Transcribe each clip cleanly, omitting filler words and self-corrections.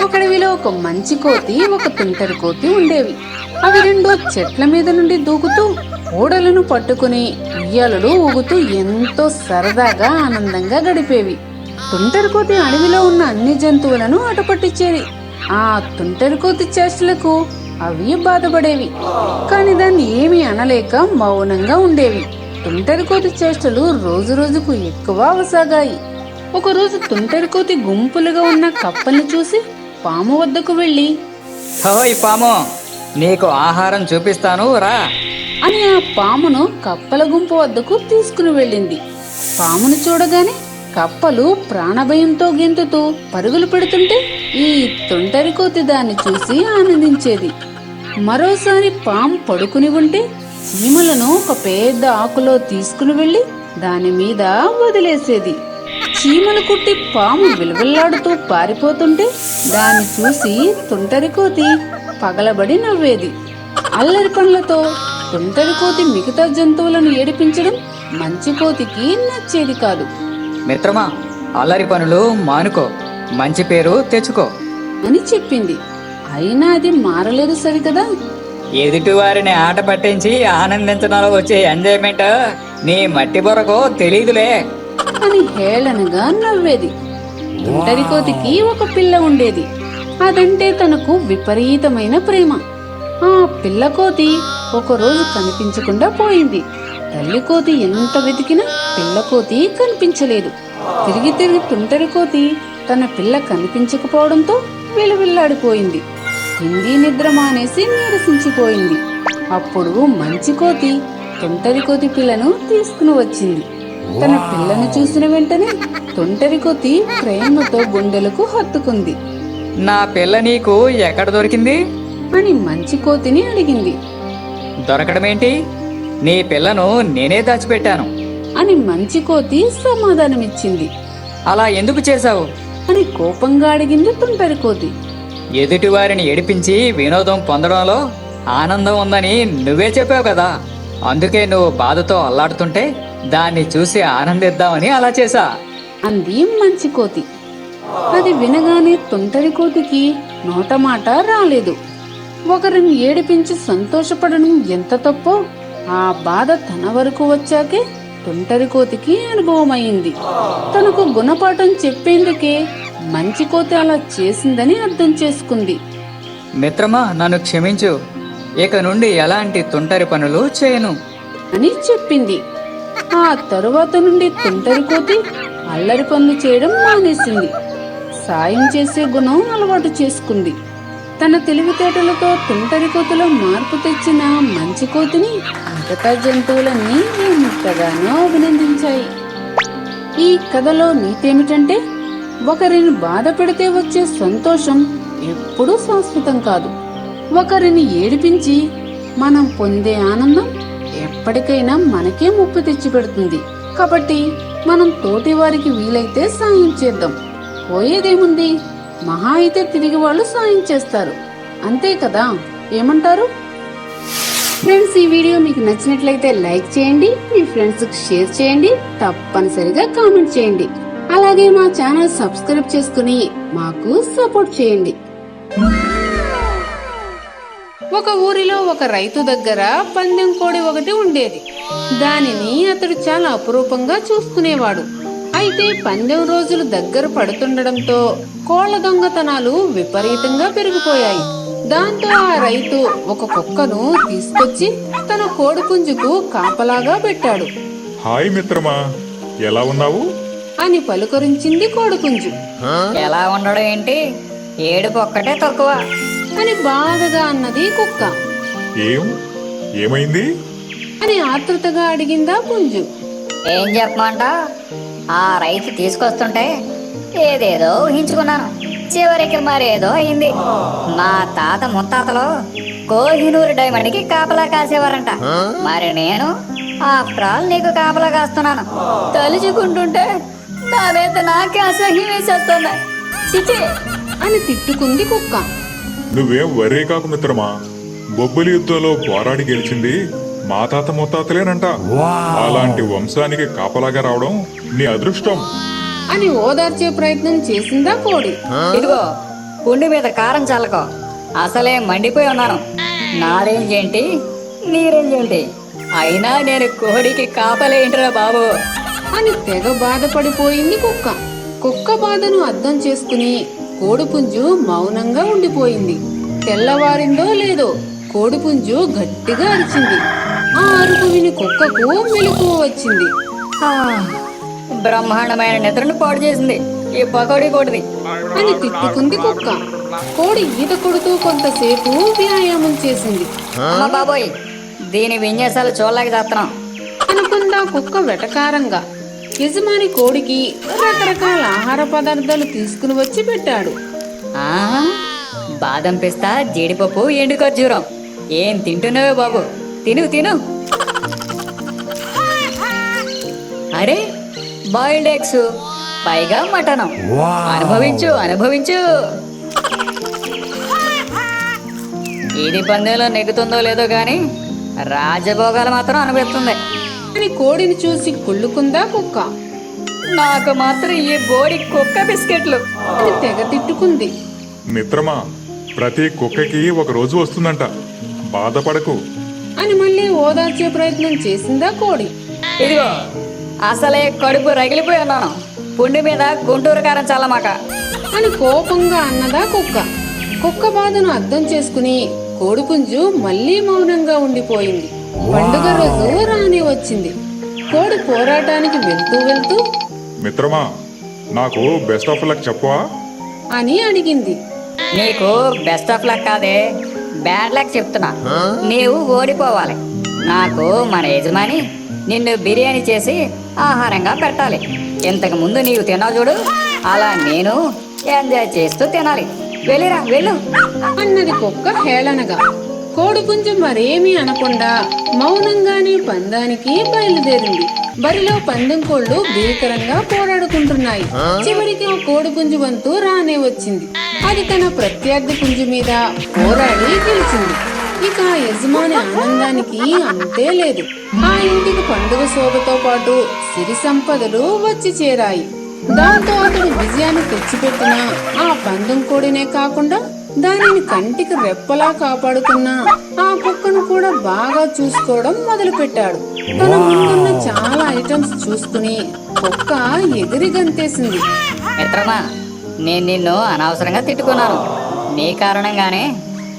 ఒకడవిలో ఒక మంచి కోతి, ఒక తుంటరి కోతి ఉండేవి. అవి రెండు చెట్ల మీద నుండి దూకుతూ ఓడలను పట్టుకుని ఉయ్యాలలు ఊగుతూ ఎంతో సరదాగా ఆనందంగా గడిపేవి. తుంటరి కోతి అడవిలో ఉన్న అన్ని జంతువులను అటపట్టించేది. ఆ తుంటరి కోతి చేష్టలకు అవి బాధపడేవి, కాని దాన్ని ఏమీ అనలేక మౌనంగా ఉండేవి. తుంటరి కోతి చేష్టలు రోజు రోజుకు ఎక్కువ అవసాగాయి. ఒకరోజు తుంటరి కోతి గుంపులుగా ఉన్న కప్పల్ని చూసి పాము వద్దకు వెళ్ళి, హోయ్ పాము, నీకు ఆహారం చూపిస్తాను రా అని ఆ పామును కప్పల గుంపు వద్దకు తీసుకుని వెళ్ళింది. పామును చూడగానే కప్పలు ప్రాణభయంతో గెంతుతూ పరుగులు పెడుతుంటే ఈ తుంటరి కోతి దాన్ని చూసి ఆనందించేది. మరోసారి పాము పడుకుని ఉంటే చీమలను ఒక పెద్ద ఆకులో తీసుకుని వెళ్ళి దాని మీద వదిలేసేది. చీమలు కుట్టి పాము విలవిల్లాడుతూ పారిపోతుంటే దాన్ని చూసి తుంటరి కోతి పగలబడి నవ్వేది. అల్లరి పనులతో తుంటరి కోతి మిగతా జంతువులను ఏడిపించడం మంచి కోతికి నచ్చేది కాదు. మిత్రమా, అల్లరి పనులు మానుకో, మంచి పేరు తెచ్చుకో అని చెప్పింది. అయినా అది మారలేదు సరికదా. ఎదుటి వారిని ఆట పట్టించి ఆనందించడంలో వచ్చే ఎంజాయ్మెంట్ నీ మట్టి బొరకు తెలీదులే అని హేళనగా నవ్వేది. తుంటరి కోతికి ఒక పిల్ల ఉండేది. అదంటే తనకు విపరీతమైన ప్రేమ. ఆ పిల్ల కోతి ఒకరోజు కనిపించకుండా పోయింది. తల్లి కోతి ఎంత వెతికినా పిల్ల కోతి కనిపించలేదు. తిరిగి తిరిగి తుంటరి కోతి తన పిల్ల కనిపించకపోవడంతో విలవిల్లాడిపోయింది. తిండి నిద్ర మానేసి నీరసించిపోయింది. అప్పుడు మంచి కోతి తుంటరి కోతి పిల్లను తీసుకుని వచ్చింది. తన పిల్లను చూసిన వెంటనే తుంటరి కోతి ప్రేమతో గుండెలకు హత్తుకుంది. నా పిల్ల నీకు ఎక్కడ దొరికింది అని మంచి కోతిని అడిగింది. దొరకడమేంటి, నీ పిల్లను నేనే దాచిపెట్టాను అని మంచి కోతి సమాధానమిచ్చింది. అలా ఎందుకు చేశావు అని కోపంగా అడిగింది తుంటరి కోతి. ఎదుటి వారిని ఏడిపించి వినోదం పొందడంలో ఆనందం ఉందని నువ్వే చెప్పావు కదా, అందుకే నువ్వు బాధతో అల్లాడుతుంటే దాన్ని చూసి ఆనందిద్దామని అలా చేశా అంది మంచి కోతి. అది వినగానే తుంటరి కోతికి నోటమాట రాలేదు. ఒకరిని ఏడిపించి సంతోషపడడం ఎంత తప్పో ఆ బాధ తన వరకు వచ్చాకే తుంటరి కోతికి అనుభవమైంది. తనకు గుణపాఠం చెప్పేందుకే మంచి కోతి అలా చేసిందని అర్థం చేసుకుంది. మిత్రమా, నన్ను క్షమించు, ఇక నుండి ఎలాంటి తుంటరి పనులు చేయను అని చెప్పింది. ఆ తరువాత నుండి తుంటరి కోతి అల్లరి పనులు చేయడం మానేసింది. సాయం చేసే గుణం అలవాటు చేసుకుంది. తన తెలివితేటలతో తుంటరి కోతిలో మార్పు తెచ్చిన మంచి కోతిని మిగతా జంతువులన్నీ ఎంతగానో అభినందించాయి. ఈ కథలో నీతేమిటంటే, ఒకరిని బాధ పెడితే వచ్చే సంతోషం ఎప్పుడూ శాశ్వతం కాదు. ఒకరిని ఏడిపించి మనం పొందే ఆనందం ఎప్పటికైనా మనకే ముప్పు తెచ్చిపెడుతుంది. కాబట్టి మనం తోటి వారికి వీలైతే సాయం చేద్దాం. పోయేదేముంది, మహా అయితే తిరిగి వాళ్ళు సాయం చేస్తారు, అంతే కదా. ఏమంటారు ఫ్రెండ్స్? ఈ వీడియో మీకు నచ్చినట్లయితే లైక్ చేయండి, మీ ఫ్రెండ్స్ కి షేర్ చేయండి, తప్పనిసరిగా కామెంట్ చేయండి. అలాగే మా ఛానల్ సబ్స్క్రైబ్ చేసుకుని మాకు సపోర్ట్ చేయండి. ఒక ఊరిలో ఒక రైతు దగ్గర పందెం కోడి ఒకటి ఉండేది. దానిని అతడు చాలా అపురూపంగా చూసుకునేవాడు. అయితే పందెం రోజులు దగ్గర పడుతుండడంతో కోళ్ల దొంగతనాలు విపరీతంగా పెరిగిపోయాయి. దాంతో ఆ రైతు ఒక కుక్కను తీసుకొచ్చి తన కోడి పుంజుకు కాపలాగా పెట్టాడు. హాయ్ మిత్రమా, ఎలా ఉన్నావు అని పలుకరించింది కోడిపుంజు. ఎలా ఉండడం ఏంటి, ఏడుపు ఒక్కటే తక్కువ అని బాధగా అన్నది కుక్క. ఏమైంది అని ఆతృతగా అడిగిందా పుంజు. ఏం చెప్పమంటా, ఆ రైతు తీసుకొస్తుంటే ఏదేదో ఊహించుకున్నాను, చివరికి మరేదో అయింది. మా తాత ముత్తాతలో కోహినూరు డైమండ్ కి కాపలా కాసేవారంట. మరి నేను ఆఫ్టర్ ఆల్ నీకు కాపలా కాస్తున్నాను. తలుచుకుంటుంటే నా మీద నాకే అసహ్యం వేసేస్తుంది. చిచి అని తిట్టుకుంది కుక్క. నువ్వేం వర్రే కాకు మిత్రమా, బొబ్బిలి యుద్ధంలో పోరాడి గెలిచింది మా తాత ముత్తాతలేనంట. అలాంటి వంశానికి కాపలాగా రావడం నీ అదృష్టం అని ఓదార్చే ప్రయత్నం చేసిందా కోడి. ఇదిగో పుండి మీద కారం చల్లకో. అసలే మండిపోయి ఉన్నాను. నా రేంజ్ ఏంటి, నీ రేంజ్ ఏంటి? అయినా నేను కోడికి కాపలేంటిరా బాబు. అని తెగ బాధపడిపోయింది కుక్క. కుక్క బాధను అర్థం చేసుకుని కోడిపుంజు మౌనంగా ఉండిపోయింది. తెల్లవారిందో లేదో కోడిపుంజు గట్టిగా అరిచింది. ఆ అరుపు విని కుక్కకు మెలకువ వచ్చింది. బ్రహ్మాండమైన నిద్రను పాడు చేసింది ఈ పకోడీ కోడిది అని తిట్టుకుంది కుక్క. కోడి ఈత కొడుతూ కొంతసేపు వ్యాయామం చేసింది. అమ్మ బాబోయ్, దీని విన్యాసాలు చూడలేక చేస్తున్నాం. అనుకుందా కుక్క వెటకారంగా. యజమాని కోడికి రకరకాల ఆహార పదార్థాలు తీసుకుని వచ్చి పెట్టాడు. ఆ, బాదం పిస్తా, జీడిపప్పు, ఎండు ఖర్జూరం. ఏం తింటున్నావే బాబు, తిను తిను. అరే, బాయిల్డ్ ఎగ్స్, పైగా మటను. అనుభవించు అనుభవించు. ఇది పందెంలో నెగ్గుతుందో లేదో గాని రాజభోగాలు మాత్రం అనిపిస్తుంది. అని కోడిని చూసి కుళ్ళుకుందా కుక్క. నాకు మాత్రం ఈ బోడి కుక్క బిస్కెట్లు. అని తెగ తిట్టుకుంది. మిత్రమా, ప్రతి కుక్కకి ఒక రోజు వస్తుందంట, బాధపడకు. అని మళ్ళీ ఓదార్చే ప్రయత్నం చేసిందా కోడి. ఇదిగో, అసలే కడుపు రగిలిపోయి ఉన్నాను. పుండి మీద గుంటూరు కారం చల్లమాక. అని కోపంగా అన్నదా కుక్క. కుక్క బాధను అర్థం చేసుకుని కోడిపుంజు మళ్ళీ మౌనంగా ఉండిపోయింది. పండుగ రోజు రాని వచ్చింది. కోడి పోరాటానికి వెళ్తూ వెళ్తూ మిత్రమా, నాకు బెస్ట్ ఆఫ్ లక్ చెప్పవా అని అడిగింది. నీకు బెస్ట్ ఆఫ్ లక్ కాదే, బ్యాడ్ లక్ చెప్తున్నా. నీవు ఓడిపోవాలి. నాకు మన యజమాని నిన్ను బిర్యానీ చేసి ఆహారంగా పెట్టాలి. ఇంతకు ముందు నీవు తిన్నావు చూడు, అలా నేను ఎంజాయ్ చేస్తూ తినాలి. వెళ్ళిరా వెళ్ళు అన్నది కుక్క హేళనగా. కోడిపుంజు మరేమీ అనకుండా మౌనంగానే పందానికి బయలుదేరింది. బరిలో పందెం కోళ్లు భీకరంగా పోరాడుకుంటున్నాయి. చివరికి ఆ కోడిపుంజు వంతు రానే వచ్చింది. అది తన ప్రత్యర్థి పుంజు మీద పోరాడి గెలిచింది. ఇక ఆ యజమాని ఆనందానికి అంతే లేదు. ఆ ఇంటికి పండుగ శోభతో పాటు సిరి సంపదలు వచ్చి చేరాయి. దాంతో అతడు విజయాన్ని తెచ్చిపెట్టిన ఆ పందెం కోడినే కాకుండా దానిని కంటికి రెప్పలా కాపాడుకున్న ఆ కుక్కను కూడా బాగా చూసుకోవడం మొదలు పెట్టాడు. తన ముందున్న చాలా ఐటమ్స్ చూసుకుని కుక్క ఎగిరి గంతేసింది. మిత్రమా, నేను నిన్ను అనవసరంగా తిట్టుకున్నాను. నీ కారణంగానే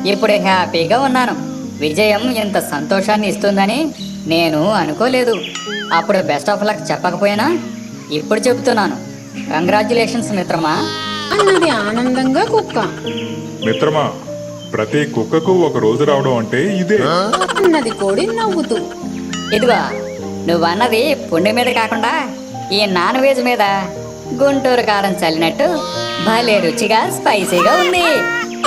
ఇప్పుడు హ్యాపీగా ఉన్నాను. విజయం ఇంత సంతోషాన్ని ఇస్తుందని నేను అనుకోలేదు. అప్పుడు బెస్ట్ ఆఫ్ లక్ చెప్పకపోయినా ఇప్పుడు చెబుతున్నాను. కంగ్రాచ్యులేషన్స్ మిత్రమా అన్నది ఆనందంగా కుక్క. మిత్రమా, ప్రతి కుక్కకు ఒక రోజు రావడం అంటే ఇదే అన్నది కోడి నవ్వుతూ. ఇదిగో, నువ్వన్నది పుండి మీద కాకుండా ఈ నాన్ వెజ్ మీద గుంటూరు కారం చల్లినట్టు భలే రుచిగా స్పైసీగా ఉంది.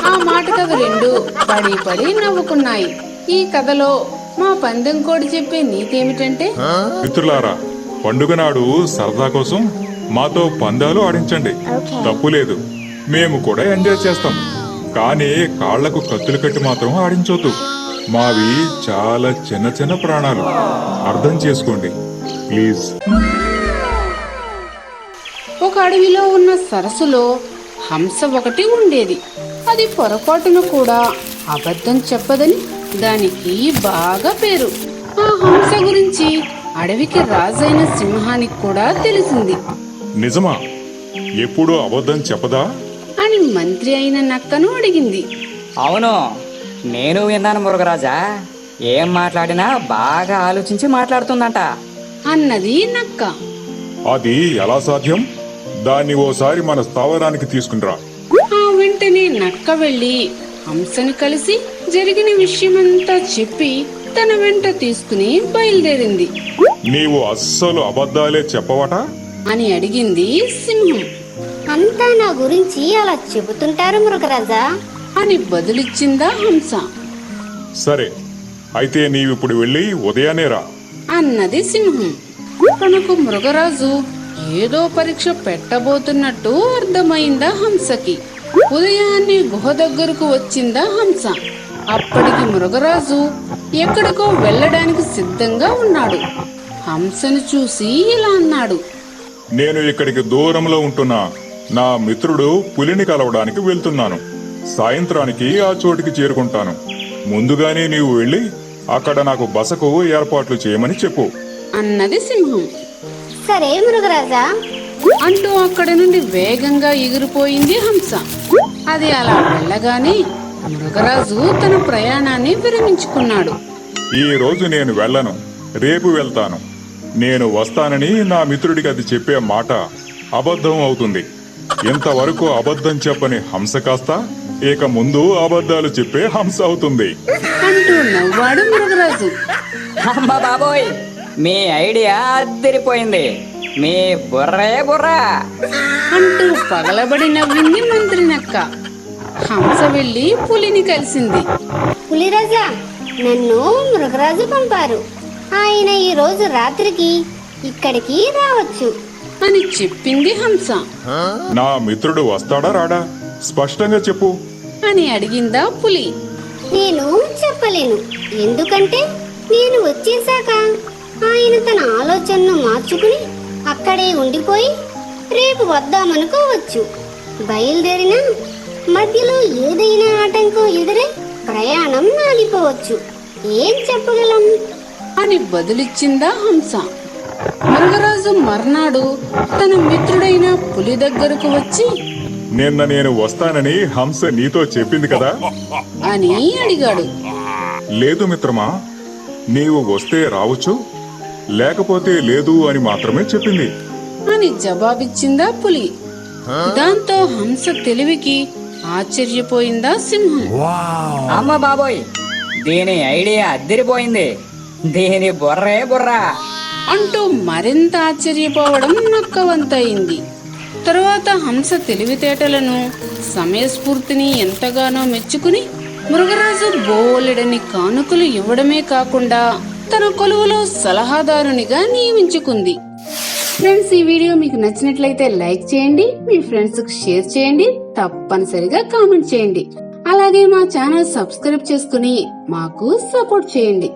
ఆ మాట కథ రెండు పడి పడి నవ్వుకున్నాయి. ఈ కథలో మా పందెం కోడి చెప్పే నీతేమిటంటే, మిత్రులారా, పండుగ నాడు సరదా కోసం మాతో పందాలు ఆడించండి, తప్పు లేదు. మేము కూడా ఎంజాయ్ చేస్తాం. కానీ కాళ్లకు కత్తులు కట్టి మాత్రం ఆడించొద్దు. మావి చాలా చిన్న చిన్న ప్రాణాలు, అర్థం చేసుకోండి ప్లీజ్. ఒక అడవిలో ఉన్న సరస్సులో హంస ఒకటి ఉండేది. అది పొరపాటున కూడా అబద్ధం చెప్పదని దానికి బాగా పేరు. ఆ హంస గురించి అడవికి రాజైన సింహానికి కూడా తెలిసింది. నిజమా? ఎప్పుడూ అబద్ధం చెప్పదా అని మంత్రి అయిన నక్కను అడిగింది. అవును, నేను విన్నాను మురుగరాజా. ఏం మాట్లాడినా బాగా ఆలోచించి మాట్లాడుతుందంట అన్నది నక్క. అది ఎలా సాధ్యం? దాన్ని ఓసారి మన స్థావరానికి తీసుకునిరా. ఆ వెంటనే నక్క వెళ్లి హంసను కలిసి జరిగిన విషయమంతా చెప్పి తన వెంట తీసుకుని బయలుదేరింది. నీవు అస్సలు అబద్ధాలే చెప్పవట అని అడిగింది సింహం. అంతా నా గురించి అలా చెబుతుంటారు మృగరాజా అని బదులిచ్చిందా హంస. సరే, అయితే నీవిప్పుడు వెళ్ళి ఉదయాన్నే రా. అన్నది సింహం. తనకు మృగరాజు ఏదో పరీక్ష పెట్టబోతున్నట్టు అర్థమైందా హంసకి. ఉదయాన్నే గుహ దగ్గరకు వచ్చిందా హంస. అప్పటికి మృగరాజు ఎక్కడికో వెళ్ళడానికి సిద్ధంగా ఉన్నాడు. హంసను చూసి ఇలా అన్నాడు. నేను ఇక్కడికి దూరంలో ఉంటున్న నా మిత్రుడు పులిని కలవడానికి వెళ్తున్నాను. సాయంత్రానికి ఆ చోటికి చేరుకుంటాను. ముందుగానే నీవు వెళ్ళి అక్కడ నాకు బసకు ఏర్పాట్లు చేయమని చెప్పు అన్నది సింహం. సరే మృగరాజా. అంటూ అక్కడి నుండి వేగంగా ఎగిరిపోయింది హంస. అది అలా వెళ్ళగానే మృగరాజు తన ప్రయాణాన్ని విరమించుకున్నాడు. ఈ రోజు నేను వెళ్ళను, రేపు వెళ్తాను. నేను వస్తానని నా మిత్రుడికి అది చెప్పే మాట అబద్ధం అవుతుంది. ఇంతవరకు అబద్ధం చెప్పని హంస కాస్త ఇక ముందు అబద్ధాలు చెప్పే హంస అవుతుంది అంటూ నవ్వాడు మృగరాజు. అమ్మ బాబోయ్, మీ ఐడియా అద్దరిపోయింది. మీ బుర్రే బుర్రా. అంటూ పగలబడి నవ్వింది మంత్రి నక్క. హంస వెళ్లి పులిని కలిసింది. పులిరాజా, నన్ను మృగరాజు పంపారు. ఆయన ఈ రోజు రాత్రికి ఇక్కడికి రావచ్చు అని చెప్పింది హంస. నా మిత్రుడు వస్తాడా రాడా స్పష్టంగా చెప్పు అని అడిగిందా పులి. నేను చెప్పలేను, ఎందుకంటే నేను వచ్చేశాక ఆయన తన ఆలోచనను మార్చుకుని అక్కడే ఉండిపోయి రేపు వద్దామనుకోవచ్చు. బయలుదేరినా మధ్యలో ఏదైనా ఆటంకం ఎదురై ప్రయాణం ఆగిపోవచ్చు. ఏం చెప్పగలం అని బదులిచ్చిందా హంస. మృగరాజు మర్నాడు తన మిత్రుడైన పులి దగ్గరకు వచ్చి నిన్న నేను వస్తానని హంస నీతో చెప్పింది కదా అని అడిగాడు. లేదు మిత్రమా, నీవు వస్తే రావచ్చు, లేకపోతే లేదు అని మాత్రమే చెప్పింది అని జవాబిచ్చిందా పులి. దాంతో హంస తెలివికి ఆశ్చర్యపోయిందా సింహం. అమ్మ బాబోయ్, దీని ఐడియా అద్దరిపోయింది. దీని బుర్రే బుర్రా. అంటూ మరింత ఆశ్చర్యపోవడం నక్కవంతయింది. తరువాత హంస తెలివితేటలను సమయస్ఫూర్తిని ఎంతగానో మెచ్చుకుని మృగరాజు బోలెడని కానుకలు ఇవ్వడమే కాకుండా తన కొలువులో సలహాదారునిగా నియమించుకుంది. ఫ్రెండ్స్, ఈ వీడియో మీకు నచ్చినట్లయితే లైక్ చేయండి, మీ ఫ్రెండ్స్ కు షేర్ చేయండి, తప్పనిసరిగా కామెంట్ చేయండి. అలాగే మా ఛానల్ సబ్స్క్రైబ్ చేసుకుని మాకు సపోర్ట్ చేయండి.